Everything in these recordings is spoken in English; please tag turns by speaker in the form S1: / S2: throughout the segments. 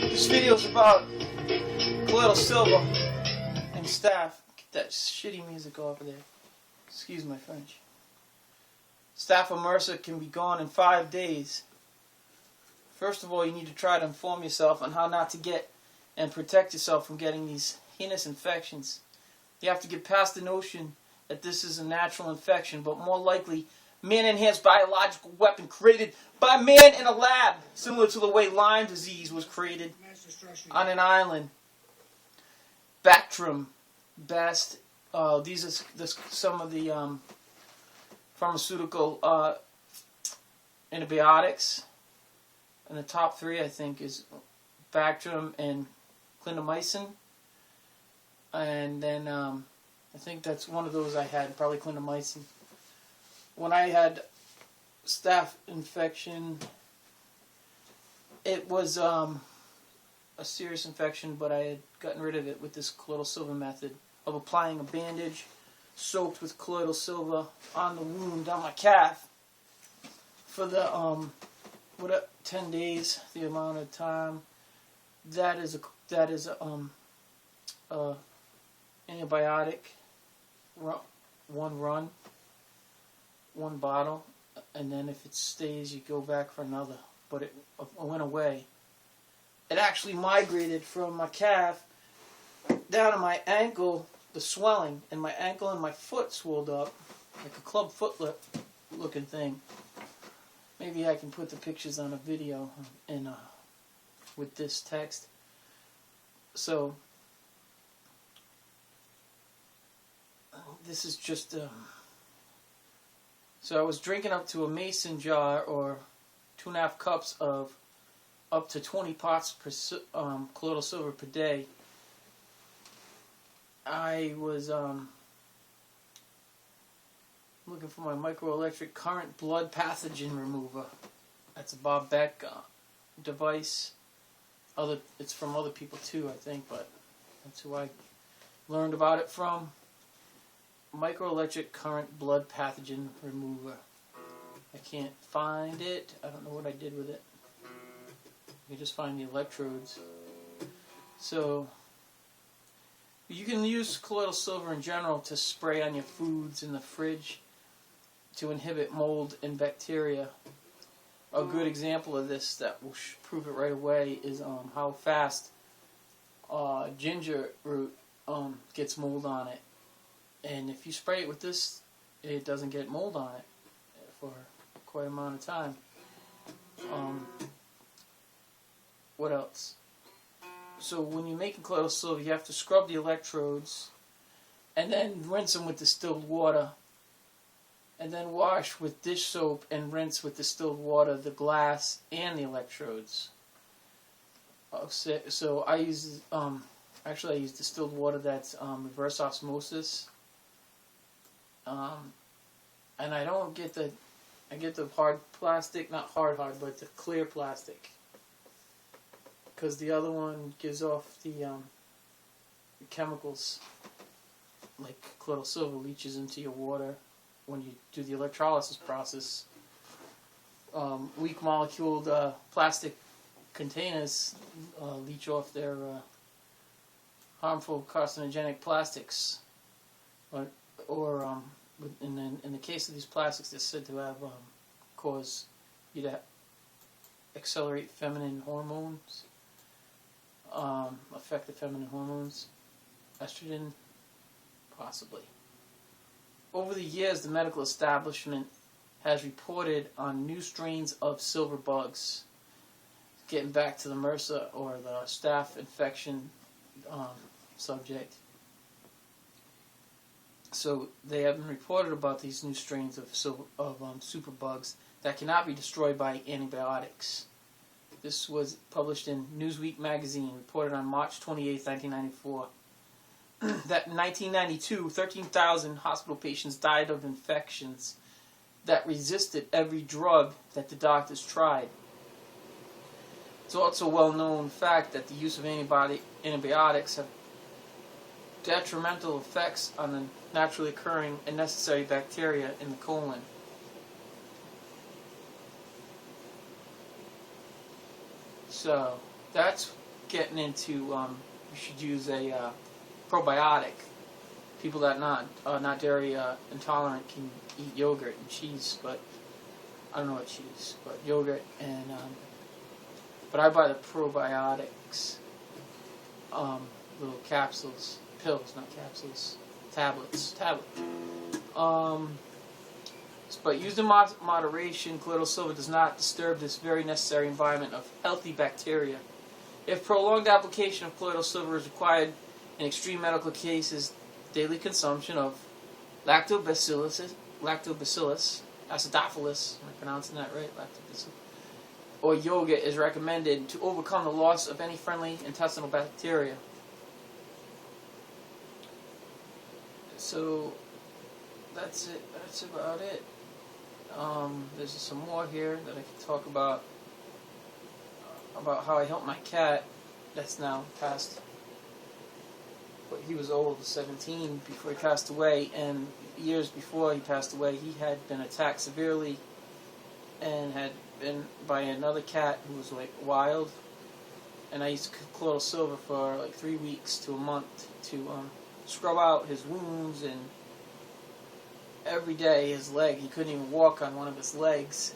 S1: This video is about colloidal silver and staph. Get that shitty music over there. Excuse my French. Staph or MRSA can be gone in 5 days. First of all, you need to try to inform yourself on how not to get and protect yourself from getting these heinous infections. You have to get past the notion that this is a natural infection, but more likely man-enhanced biological weapon created by man in a lab, similar to the way Lyme disease was created on an island. Bactrim, Best, these are some of the pharmaceutical antibiotics. And the top three, I think, is Bactrim and clindamycin. And then I think that's one of those I had, probably clindamycin. When I had staph infection, it was a serious infection, but I had gotten rid of it with this colloidal silver method of applying a bandage soaked with colloidal silver on the wound on my calf for the 10 days, the amount of time. That is antibiotic, one bottle, and then if it stays, you go back for another. But it went away. It actually migrated from my calf down to my ankle, the swelling, and my ankle and my foot swelled up like a club foot looking thing. Maybe I can put the pictures on a video and with this text. So this is just so I was drinking up to a mason jar, or 2.5 cups of up to 20 parts per colloidal silver per day. I was looking for my microelectric current blood pathogen remover. That's a Bob Beck device. It's from other people too, I think, but that's who I learned about it from. Microelectric current blood pathogen remover. I can't find it. I don't know what I did with it. You just find the electrodes. So you can use colloidal silver in general to spray on your foods in the fridge to inhibit mold and bacteria. A good example of this that will prove it right away is how fast ginger root gets mold on it. And if you spray it with this, it doesn't get mold on it for quite an amount of time. What else? So when you're making colloidal silver, you have to scrub the electrodes and then rinse them with distilled water, and then wash with dish soap and rinse with distilled water the glass and the electrodes. So I use actually I use distilled water that's reverse osmosis. And I don't get I get the hard plastic, not hard, but the clear plastic, because the other one gives off the chemicals, like colloidal silver leaches into your water when you do the electrolysis process. Weak moleculed plastic containers leach off their harmful carcinogenic plastics, or in the case of these plastics, they're said to have cause you to accelerate feminine hormones, affect the feminine hormones, estrogen, possibly. Over the years, the medical establishment has reported on new strains of silver bugs. Getting back to the MRSA or the staph infection subject. So they have been reported about these new strains of superbugs that cannot be destroyed by antibiotics. This was published in Newsweek magazine, reported on March 28, 1994. That in 1992, 13,000 hospital patients died of infections that resisted every drug that the doctors tried. It's also a well-known fact that the use of antibiotics have detrimental effects on the naturally occurring and necessary bacteria in the colon. So that's getting into. You should use a probiotic. People that are not dairy intolerant can eat yogurt and cheese, but I don't know what cheese, but yogurt and. But I buy the probiotics, little capsules, pills, not capsules, tablets. But used in moderation, colloidal silver does not disturb this very necessary environment of healthy bacteria. If prolonged application of colloidal silver is required in extreme medical cases, daily consumption of lactobacillus acidophilus, am I pronouncing that right? Lactobacillus, or yogurt is recommended to overcome the loss of any friendly intestinal bacteria. So that's it. That's about it. There's some more here that I can talk about how I helped my cat that's now passed. But he was old, 17, before he passed away, and years before he passed away, he had been attacked severely and had been by another cat who was like wild. And I used colloidal silver for like 3 weeks to a month to scrub out his wounds, and every day his leg, he couldn't even walk on one of his legs.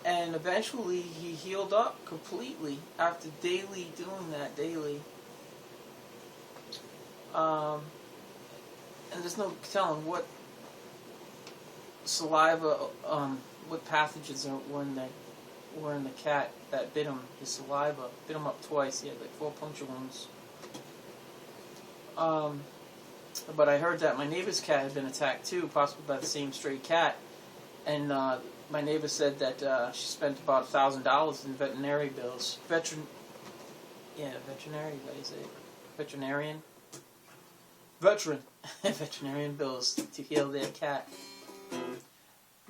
S1: And eventually he healed up completely after doing that daily. And there's no telling what saliva, what pathogens were in the cat that bit him. His saliva bit him up twice. He had like 4 puncture wounds. But I heard that my neighbor's cat had been attacked too, possibly by the same stray cat. And my neighbor said that she spent about $1,000 in veterinary bills. Veterinarian bills to heal their cat.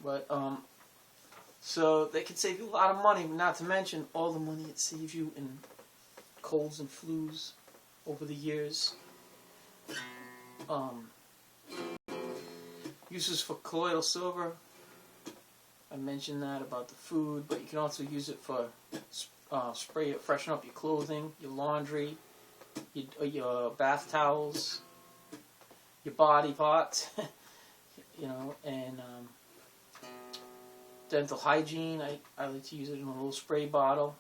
S1: But so they could save you a lot of money, not to mention all the money it saves you in colds and flus over the years. Uses for colloidal silver. I mentioned that about the food, but you can also use it for spray it, freshen up your clothing, your laundry, your bath towels, your body pots, and dental hygiene. I like to use it in a little spray bottle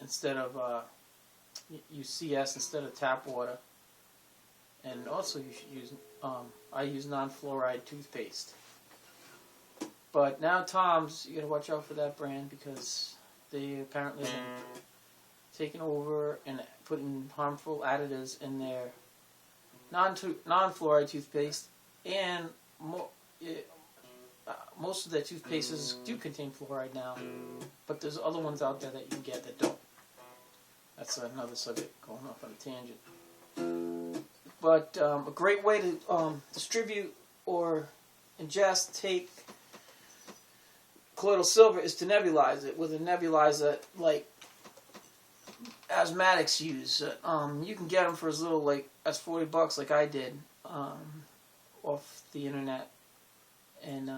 S1: instead of use CS instead of tap water. And also you should use I use non-fluoride toothpaste. But now Tom's, you gotta watch out for that brand because they apparently have been taking over and putting harmful additives in their non-fluoride toothpaste, and most of their toothpastes do contain fluoride now, but there's other ones out there that you can get that don't. That's another subject, going off on a tangent. But a great way to distribute or ingest, take colloidal silver is to nebulize it with a nebulizer like asthmatics use. You can get them for as little as $40 like I did off the internet. And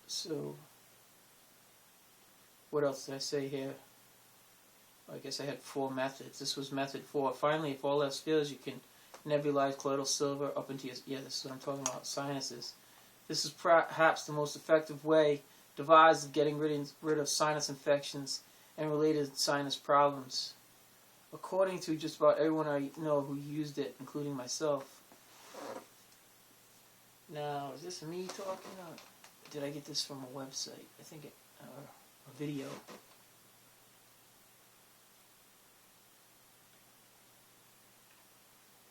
S1: so what else did I say here? I guess I had 4 methods. This was method 4. Finally, if all else fails, you can nebulize colloidal silver up into your... Yeah, this is what I'm talking about, sinuses. This is perhaps the most effective way devised of getting rid of sinus infections and related sinus problems. According to just about everyone I know who used it, including myself. Now, is this me talking, or did I get this from a website? I think a video.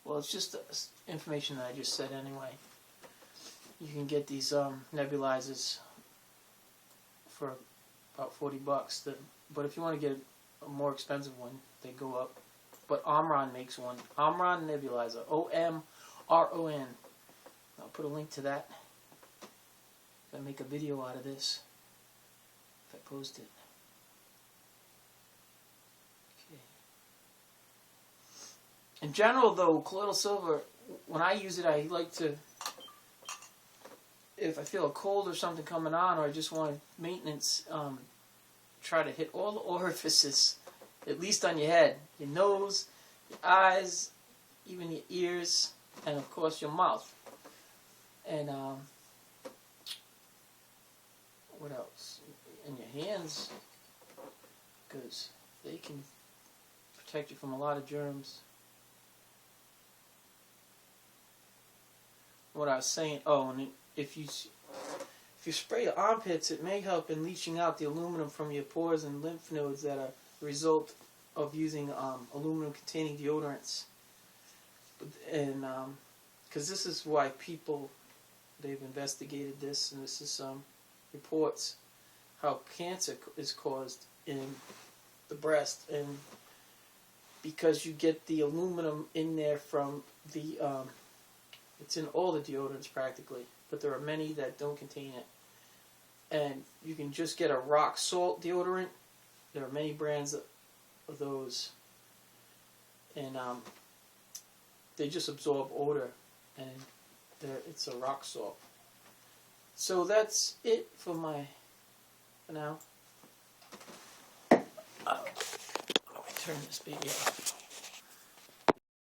S1: Well, it's just information that I just said anyway. You can get these nebulizers for about $40. But if you want to get a more expensive one, they go up. But Omron makes one. Omron Nebulizer. O-M-R-O-N. I'll put a link to that. If I make a video out of this. If I post it. In general, though, colloidal silver, when I use it, I like to... if I feel a cold or something coming on, or I just want maintenance, try to hit all the orifices, at least on your head, your nose, your eyes, even your ears, and of course your mouth. And what else? And your hands, because they can protect you from a lot of germs. What I was saying, oh, and if you spray your armpits, it may help in leaching out the aluminum from your pores and lymph nodes that are the result of using aluminum-containing deodorants. And because this is why people, they've investigated this, and this is some reports how cancer is caused in the breast, and because you get the aluminum in there from the it's in all the deodorants practically, but there are many that don't contain it. And you can just get a rock salt deodorant. There are many brands of those, and they just absorb odor, and it's a rock salt. So that's it for now. Let me turn this baby off.